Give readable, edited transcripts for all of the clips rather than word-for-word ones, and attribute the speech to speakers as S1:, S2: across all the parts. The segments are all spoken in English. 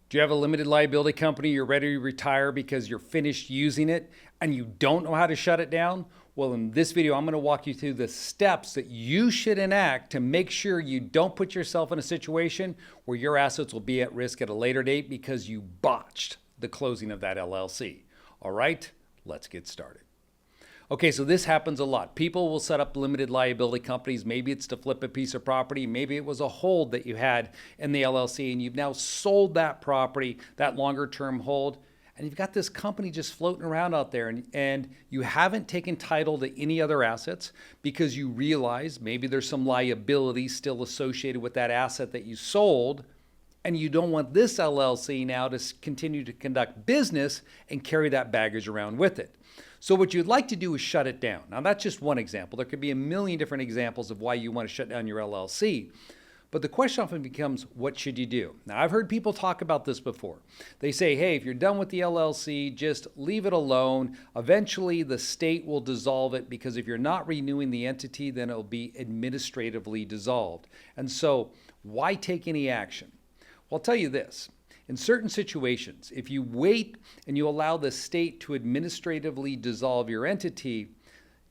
S1: Do you have a limited liability company, you're ready to retire because you're finished using it and you don't know how to shut it down? Well, in this video, I'm going to walk you through the steps that you should enact to make sure you don't put yourself in a situation where your assets will be at risk at a later date because you botched the closing of that LLC. All right, let's get started. Okay, so this happens a lot. People will set up limited liability companies. Maybe it's to flip a piece of property. Maybe it was a hold that you had in the LLC and you've now sold that property, that longer term hold, and you've got this company just floating around out there and you haven't taken title to any other assets because you realize maybe there's some liability still associated with that asset that you sold, and you don't want this LLC now to continue to conduct business and carry that baggage around with it. So what you'd like to do is shut it down. Now that's just one example. There could be a million different examples of why you want to shut down your LLC. But the question often becomes, what should you do? Now I've heard people talk about this before. They say, hey, if you're done with the LLC, just leave it alone. Eventually the state will dissolve it because if you're not renewing the entity, then it'll be administratively dissolved. And so why take any action? Well, I'll tell you this. In certain situations, if you wait and you allow the state to administratively dissolve your entity,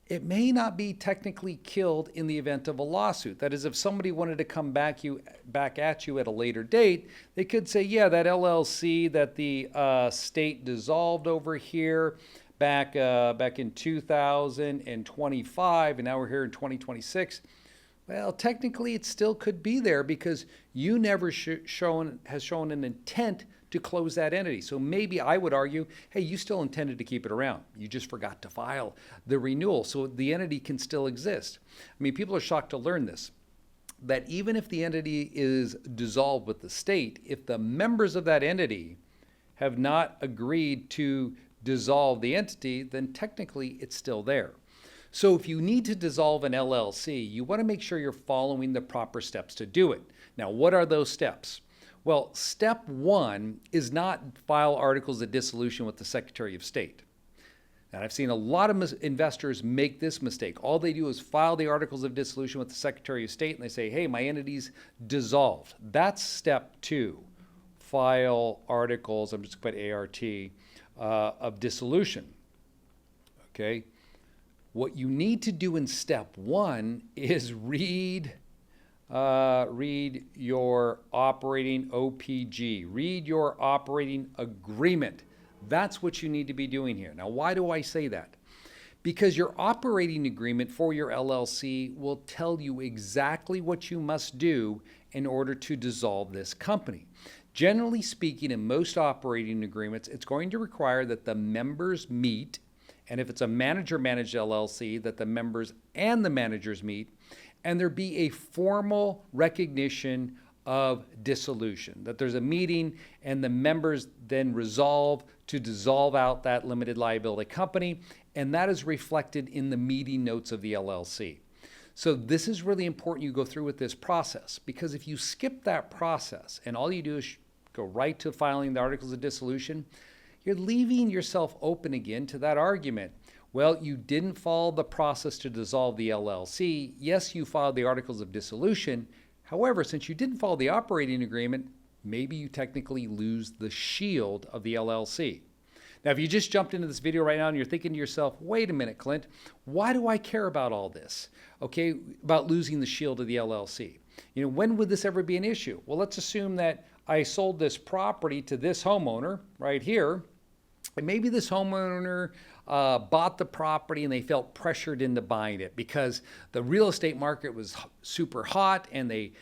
S1: it may not be technically killed in the event of a lawsuit. That is, if somebody wanted to come back at you at a later date, they could say, yeah, that LLC that the state dissolved over here back in 2025, and now we're here in 2026. Well, technically, it still could be there because you never has shown an intent to close that entity. So maybe I would argue, hey, you still intended to keep it around. You just forgot to file the renewal, so the entity can still exist. I mean, people are shocked to learn this, that even if the entity is dissolved with the state, if the members of that entity have not agreed to dissolve the entity, then technically it's still there. So if you need to dissolve an LLC, you want to make sure you're following the proper steps to do it. Now, what are those steps? Well, step one is not file articles of dissolution with the Secretary of State. And I've seen a lot of investors make this mistake. All they do is file the articles of dissolution with the Secretary of State and they say, hey, my entity's dissolved. That's step two, file articles, I'm just going to put ART, of dissolution. Okay. What you need to do in step one is read your operating OPG, read your operating agreement. That's what you need to be doing here. Now, why do I say that? Because your operating agreement for your LLC will tell you exactly what you must do in order to dissolve this company. Generally speaking, in most operating agreements, it's going to require that the members meet, and if it's a manager-managed LLC, that the members and the managers meet, and there be a formal recognition of dissolution, that there's a meeting and the members then resolve to dissolve out that limited liability company, and that is reflected in the meeting notes of the LLC. So this is really important you go through with this process, because if you skip that process and all you do is go right to filing the articles of dissolution, you're leaving yourself open again to that argument. Well, you didn't follow the process to dissolve the LLC. Yes, you filed the articles of dissolution. However, since you didn't follow the operating agreement, maybe you technically lose the shield of the LLC. Now, if you just jumped into this video right now and you're thinking to yourself, wait a minute, Clint, why do I care about all this? Okay, about losing the shield of the LLC. You know, when would this ever be an issue? Well, let's assume that I sold this property to this homeowner right here. And maybe this homeowner bought the property and they felt pressured into buying it because the real estate market was super hot and they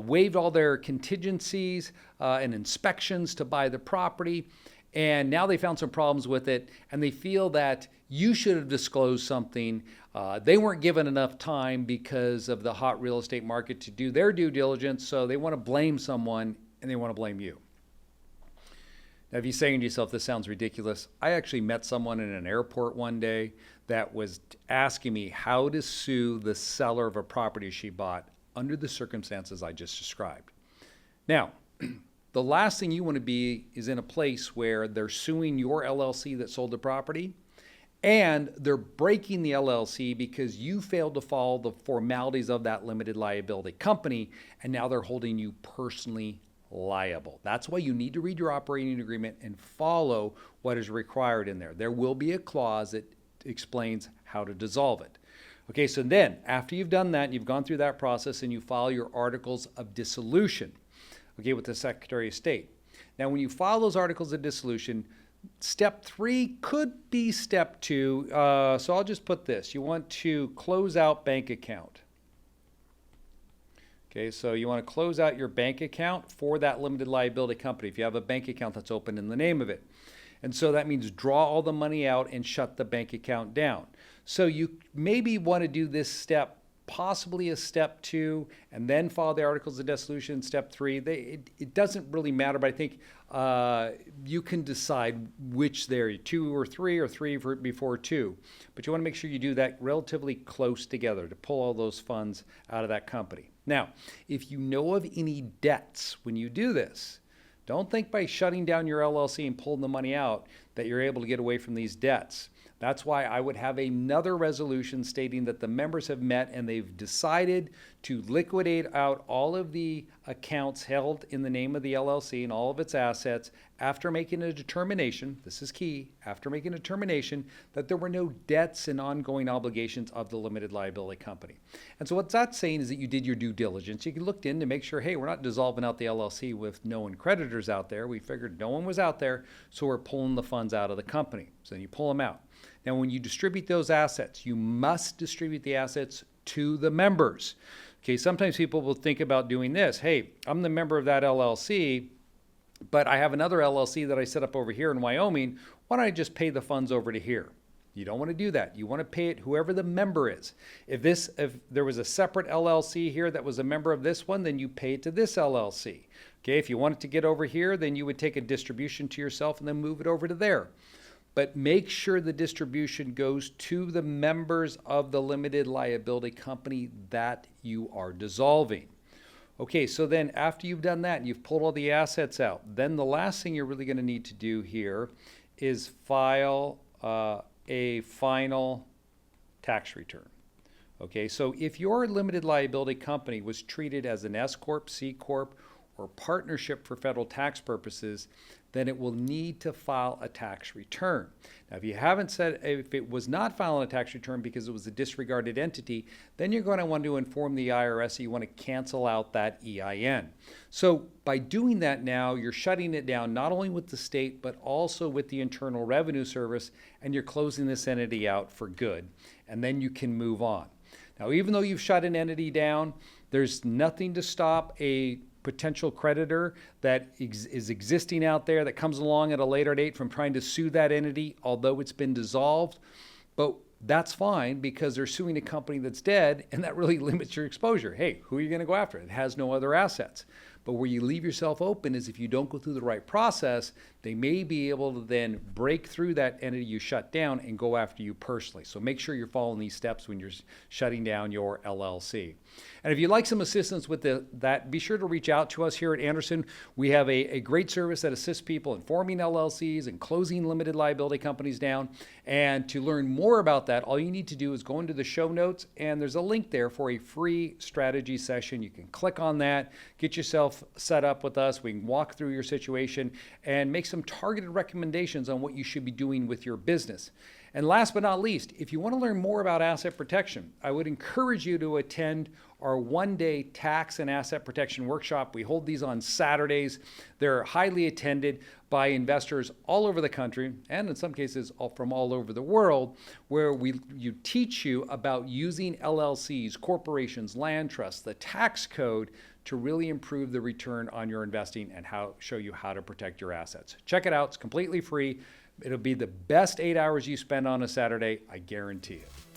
S1: waived all their contingencies and inspections to buy the property. And now they found some problems with it and they feel that you should have disclosed something. They weren't given enough time because of the hot real estate market to do their due diligence. So they want to blame someone and they want to blame you. Now, if you're saying to yourself, this sounds ridiculous, I actually met someone in an airport one day that was asking me how to sue the seller of a property she bought under the circumstances I just described. Now, the last thing you want to be is in a place where they're suing your LLC that sold the property and they're breaking the LLC because you failed to follow the formalities of that limited liability company, and now they're holding you personally liable. That's why you need to read your operating agreement and follow what is required in there. There will be a clause that explains how to dissolve it. Okay, so then after you've done that, you've gone through that process and you file your Articles of Dissolution, okay, with the Secretary of State. Now, when you file those Articles of Dissolution, step 3 could be step 2. So I'll just put this. You want to close out bank account. Okay, so you want to close out your bank account for that limited liability company if you have a bank account that's open in the name of it. And so that means draw all the money out and shut the bank account down. So you maybe want to do this step, possibly as step 2, and then file the Articles of Dissolution, step 3. It doesn't really matter, but I think you can decide which there, 2 or 3, or 3 before 2. But you want to make sure you do that relatively close together to pull all those funds out of that company. Now, if you know of any debts when you do this, don't think by shutting down your LLC and pulling the money out that you're able to get away from these debts. That's why I would have another resolution stating that the members have met and they've decided to liquidate out all of the accounts held in the name of the LLC and all of its assets after making a determination, this is key, after making a determination that there were no debts and ongoing obligations of the limited liability company. And so what that's saying is that you did your due diligence. You looked in to make sure, hey, we're not dissolving out the LLC with known creditors out there. We figured no one was out there, so we're pulling the funds out of the company. So then you pull them out. Now, when you distribute those assets, you must distribute the assets to the members. Okay, sometimes people will think about doing this. Hey, I'm the member of that LLC, but I have another LLC that I set up over here in Wyoming. Why don't I just pay the funds over to here? You don't want to do that. You want to pay it whoever the member is. If there was a separate LLC here that was a member of this one, then you pay it to this LLC. Okay, if you want it to get over here, then you would take a distribution to yourself and then move it over to there. But make sure the distribution goes to the members of the limited liability company that you are dissolving. Okay, so then after you've done that and you've pulled all the assets out, then the last thing you're really going to need to do here is file a final tax return. Okay, so if your limited liability company was treated as an S Corp, C Corp, or partnership for federal tax purposes, then it will need to file a tax return. Now, if it was not filing a tax return because it was a disregarded entity, then you're going to want to inform the IRS that you want to cancel out that EIN. So by doing that now, you're shutting it down not only with the state, but also with the Internal Revenue Service, and you're closing this entity out for good. And then you can move on. Now, even though you've shut an entity down, there's nothing to stop a potential creditor that is existing out there that comes along at a later date from trying to sue that entity, although it's been dissolved. But that's fine because they're suing a company that's dead, and that really limits your exposure. Hey, who are you going to go after? It has no other assets. But where you leave yourself open is if you don't go through the right process, they may be able to then break through that entity you shut down and go after you personally. So make sure you're following these steps when you're shutting down your LLC. And if you'd like some assistance with that, be sure to reach out to us here at Anderson. We have a great service that assists people in forming LLCs and closing limited liability companies down. And to learn more about that, all you need to do is go into the show notes, and there's a link there for a free strategy session. You can click on that, get yourself set up with us. We can walk through your situation and make some targeted recommendations on what you should be doing with your business. And last but not least, if you want to learn more about asset protection, I would encourage you to attend our one-day tax and asset protection workshop. We hold these on Saturdays. They're highly attended by investors all over the country, and in some cases from all over the world, where you teach you about using LLCs, corporations, land trusts, the tax code to really improve the return on your investing and show you how to protect your assets. Check it out. It's completely free. It'll be the best 8 hours you spend on a Saturday. I guarantee it.